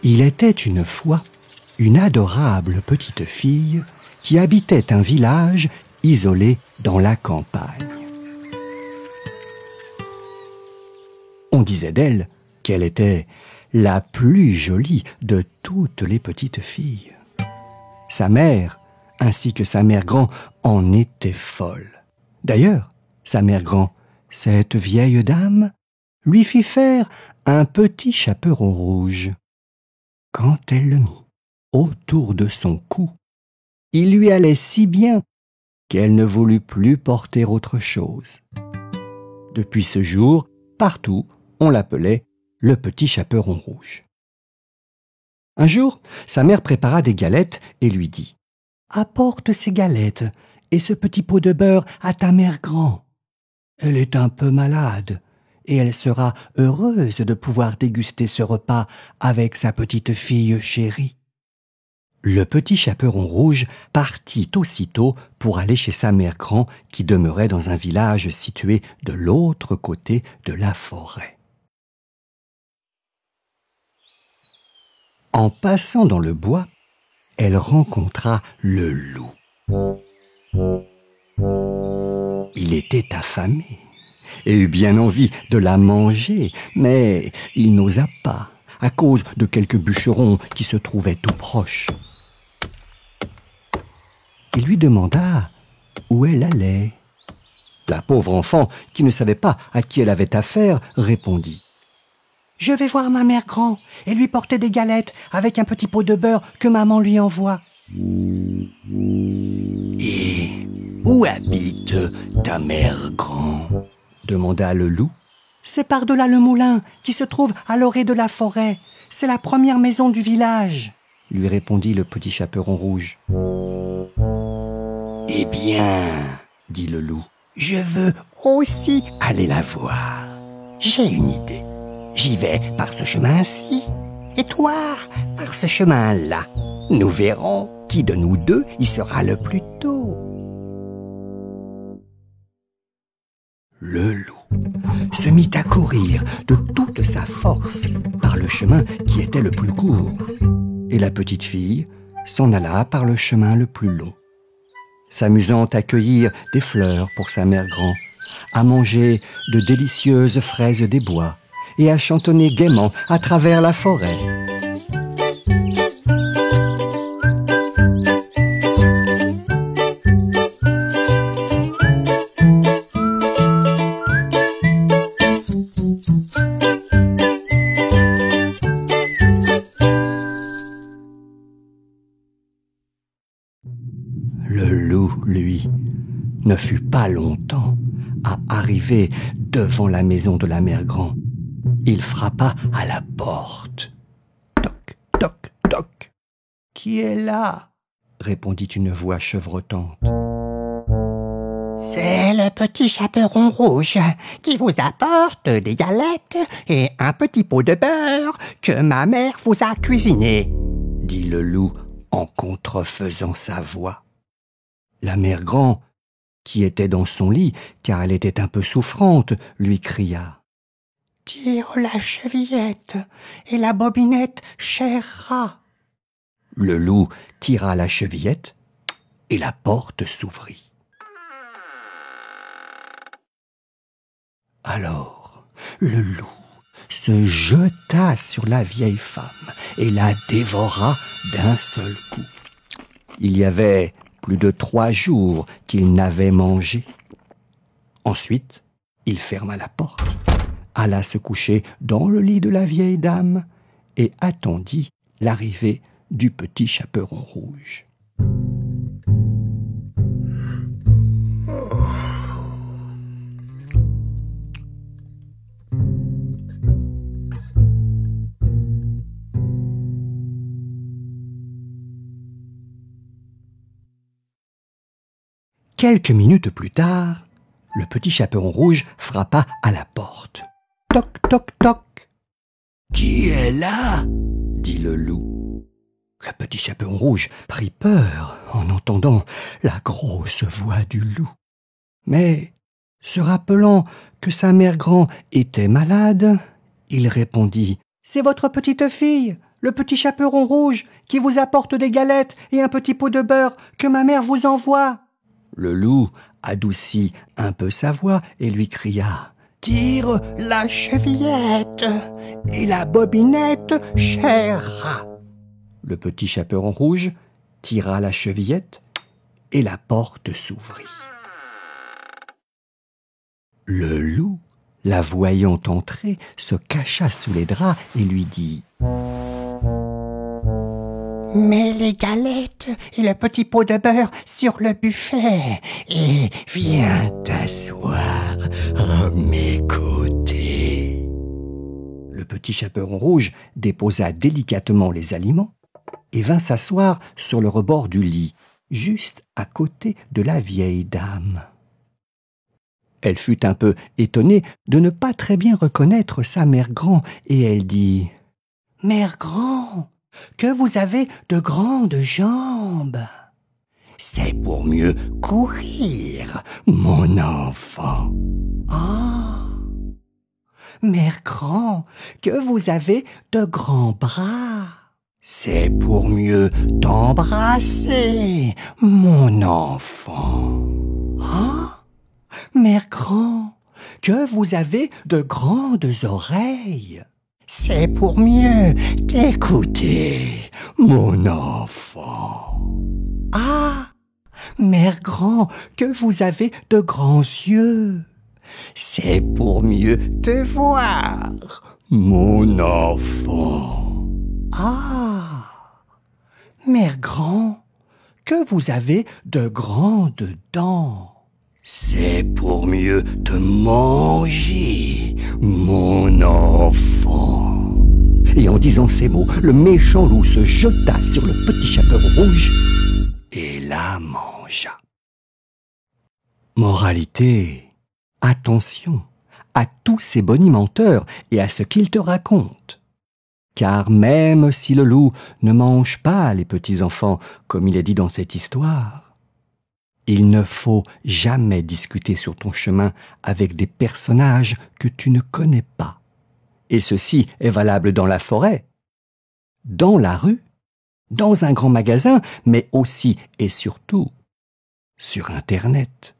Il était une fois une adorable petite fille qui habitait un village isolé dans la campagne. On disait d'elle qu'elle était la plus jolie de toutes les petites filles. Sa mère, ainsi que sa mère grand, en étaient folles. D'ailleurs, sa mère grand, cette vieille dame, lui fit faire un petit chaperon rouge. Quand elle le mit autour de son cou, il lui allait si bien qu'elle ne voulut plus porter autre chose. Depuis ce jour, partout, on l'appelait le petit chaperon rouge. Un jour, sa mère prépara des galettes et lui dit « Apporte ces galettes et ce petit pot de beurre à ta mère grand. Elle est un peu malade et elle sera heureuse de pouvoir déguster ce repas avec sa petite fille chérie. » Le petit chaperon rouge partit aussitôt pour aller chez sa mère grand qui demeurait dans un village situé de l'autre côté de la forêt. En passant dans le bois, elle rencontra le loup. Il était affamé et eut bien envie de la manger, mais il n'osa pas à cause de quelques bûcherons qui se trouvaient tout proches. Il lui demanda où elle allait. La pauvre enfant, qui ne savait pas à qui elle avait affaire, répondit « Je vais voir ma mère grand et lui porter des galettes avec un petit pot de beurre que maman lui envoie. » « Et où habite ta mère grand ?» demanda le loup. « C'est par-delà le moulin qui se trouve à l'orée de la forêt. C'est la première maison du village, » lui répondit le petit chaperon rouge. « Eh bien, dit le loup, je veux aussi aller la voir. J'ai une idée. J'y vais par ce chemin-ci, et toi par ce chemin-là. Nous verrons qui de nous deux y sera le plus tôt. » Le loup se mit à courir de toute sa force par le chemin qui était le plus court, et la petite fille s'en alla par le chemin le plus long, s'amusant à cueillir des fleurs pour sa mère grand, à manger de délicieuses fraises des bois et à chantonner gaiement à travers la forêt. Le loup, lui, ne fut pas longtemps à arriver devant la maison de la mère grand. Il frappa à la porte. Toc, toc, toc. « Qui est là ?» répondit une voix chevrotante. « C'est le petit chaperon rouge qui vous apporte des galettes et un petit pot de beurre que ma mère vous a cuisiné, » dit le loup en contrefaisant sa voix. La mère grand, qui était dans son lit, car elle était un peu souffrante, lui cria « Tire la chevillette et la bobinette, cher rat !» Le loup tira la chevillette et la porte s'ouvrit. Alors, le loup se jeta sur la vieille femme et la dévora d'un seul coup. Il y avait plus de 3 jours qu'il n'avait mangé. Ensuite, il ferma la porte, alla se coucher dans le lit de la vieille dame et attendit l'arrivée du petit chaperon rouge. Quelques minutes plus tard, le petit chaperon rouge frappa à la porte. Toc, toc, toc. « Qui est là ?» dit le loup. Le petit chaperon rouge prit peur en entendant la grosse voix du loup. Mais, se rappelant que sa mère grand était malade, il répondit « C'est votre petite fille, le petit chaperon rouge qui vous apporte des galettes et un petit pot de beurre que ma mère vous envoie. » Le loup adoucit un peu sa voix et lui cria « Tire la chevillette et la bobinette, cher rat. » Le petit chaperon rouge tira la chevillette et la porte s'ouvrit. Le loup, la voyant entrer, se cacha sous les draps et lui dit « Mets les galettes et le petit pot de beurre sur le buffet et viens t'asseoir à mes côtés. » Le petit chaperon rouge déposa délicatement les aliments et vint s'asseoir sur le rebord du lit, juste à côté de la vieille dame. Elle fut un peu étonnée de ne pas très bien reconnaître sa mère grand, et elle dit « Mère grand, que vous avez de grandes jambes. C'est pour mieux courir, mon enfant. Ah, mère grand, que vous avez de grands bras. C'est pour mieux t'embrasser, mon enfant. Ah, mère grand, que vous avez de grandes oreilles. C'est pour mieux t'écouter, mon enfant. Ah, mère grand, que vous avez de grands yeux. C'est pour mieux te voir, mon enfant. Ah, mère grand, que vous avez de grandes dents. C'est pour mieux te manger, mon enfant. » Et en disant ces mots, le méchant loup se jeta sur le petit chaperon rouge et la mangea. Moralité, attention à tous ces bonimenteurs et à ce qu'ils te racontent. Car même si le loup ne mange pas les petits enfants, comme il est dit dans cette histoire, il ne faut jamais discuter sur ton chemin avec des personnages que tu ne connais pas. Et ceci est valable dans la forêt, dans la rue, dans un grand magasin, mais aussi et surtout sur Internet.